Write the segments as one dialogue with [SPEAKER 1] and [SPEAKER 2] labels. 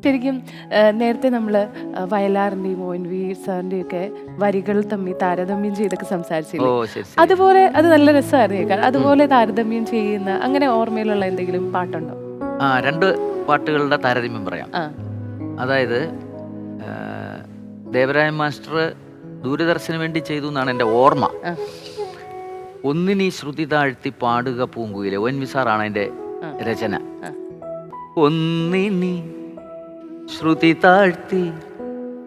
[SPEAKER 1] ശരിക്കും നേരത്തെ നമ്മൾ വയലാറിൻ്റെയും ONV സാറിൻ്റെയും ഒക്കെ വരികൾ തമ്മിൽ താരതമ്യം ചെയ്തൊക്കെ സംസാരിച്ചില്ലേ?
[SPEAKER 2] ശരി ശരി.
[SPEAKER 1] അതുപോലെ അത് നല്ല രസമായിരുന്നു കേൾക്കാൻ. അതുപോലെ താരതമ്യം ചെയ്യുന്ന അങ്ങനെ ഓർമ്മയിലുള്ള എന്തെങ്കിലും പാട്ടുണ്ടോ?
[SPEAKER 2] രണ്ട് പാട്ടുകളുടെ താരതമ്യം പറയാം.
[SPEAKER 1] ആ
[SPEAKER 2] അതായത് ദേവരായ മാസ്റ്റർ ദൂരദർശന് വേണ്ടി ചെയ്തു എന്നാണ് എൻ്റെ ഓർമ്മ.
[SPEAKER 1] ആ
[SPEAKER 2] ഒന്നിനി ശ്രുതി താഴ്ത്തി പാടുക പൂങ്കുയിലെ ONV സാറാണ് അതിൻ്റെ രചന.
[SPEAKER 1] ആ.
[SPEAKER 2] ഒന്നിനി ശ്രുതി താഴ്ത്തി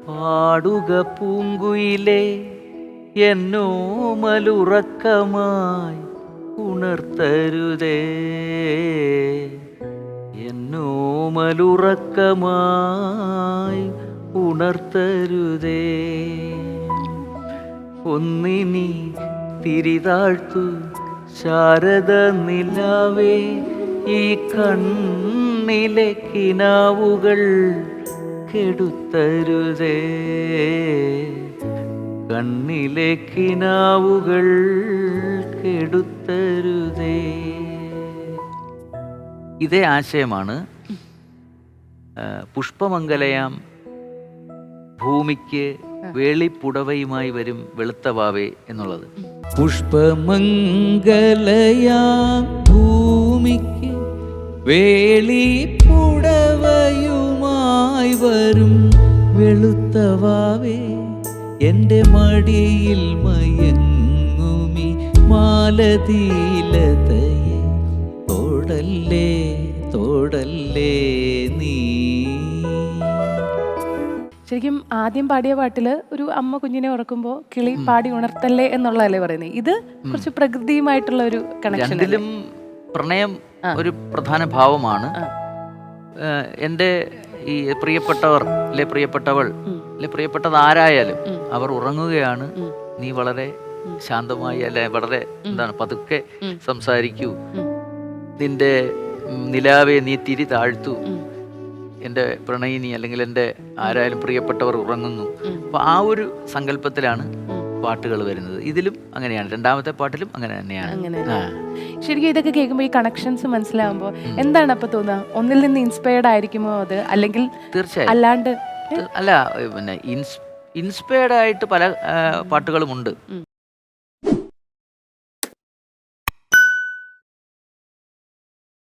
[SPEAKER 2] പാടുക പൂങ്കുയിലെ എന്നോ മലുറക്കമായി ഉണർത്തരുതേ, എന്നോ മലുറക്കമായി ഉണർത്തരുതേ. ഒന്നിനി തിരിതാഴ്ത്തു ശാരദ നിലാവേ, ഈ കണ്ണിലെ കിനാവുകൾ കെടുത്തരുതേ, കണ്ണിലെ കിനാവുകൾ കെടുത്തരുതേ. ഇതേ ആശയമാണ് പുഷ്പമംഗലയാം ഭൂമിക്ക് വേളിപ്പുടവയുമായി വരും വെളുത്തവാവേ എന്നുള്ളത്. പുഷ്പമംഗലയാം ഭൂമിക്ക് വേളിപ്പുടവയുമായി വരും വെളുത്തവാവേ, എൻ്റെ മടിയിൽ മയങ്ങുമി മാലതീലതയെ തോടല്ലേ തോടല്ലേ നീ.
[SPEAKER 1] ശരിക്കും ആദ്യം പാടിയ പാട്ടില് ഒരു അമ്മ കുഞ്ഞിനെ ഉറക്കുമ്പോൾ കിളി പാടി ഉണർത്തല്ലേ എന്നുള്ളതല്ലേ പറയുന്നത്. ഇത് കുറച്ച് പ്രകൃതിയുമായിട്ടുള്ള ഒരു കണക്ഷൻ.
[SPEAKER 2] രണ്ടിലും പ്രണയം ഒരു പ്രധാന ഭാവമാണ്. എൻ്റെ ഈ പ്രിയപ്പെട്ടവർ അല്ലെ പ്രിയപ്പെട്ടവൾ അല്ലെ പ്രിയപ്പെട്ടത് ആരായാലും അവർ ഉറങ്ങുകയാണ്, നീ വളരെ ശാന്തമായി അല്ലെ വളരെ എന്താണ് പതുക്കെ സംസാരിക്കൂ, നിന്റെ നിലാവെ നീ തിരി താഴ്ത്തു, എൻ്റെ പ്രണയിനി അല്ലെങ്കിൽ എൻ്റെ ആരായാലും പ്രിയപ്പെട്ടവർ ഉറങ്ങുന്നു. അപ്പൊ ആ ഒരു സങ്കല്പത്തിലാണ് പാട്ടുകൾ വരുന്നത്. ഇതിലും അങ്ങനെയാണ്, രണ്ടാമത്തെ പാട്ടിലും അങ്ങനെ തന്നെയാണ്.
[SPEAKER 1] ശരിക്കും ഇതൊക്കെ കേൾക്കുമ്പോൾ ഈ കണക്ഷൻസ് മനസ്സിലാവുമ്പോൾ എന്താണ് അപ്പൊ തോന്നുക? ഒന്നിൽ നിന്ന് ഇൻസ്പയർഡ് ആയിരിക്കുമോ അത്, അല്ലെങ്കിൽ
[SPEAKER 2] തീർച്ചയായും
[SPEAKER 1] അല്ലാണ്ട്?
[SPEAKER 2] അല്ല, പിന്നെ ഇൻസ്പയർഡ് ആയിട്ട് പല പാട്ടുകളുമുണ്ട്.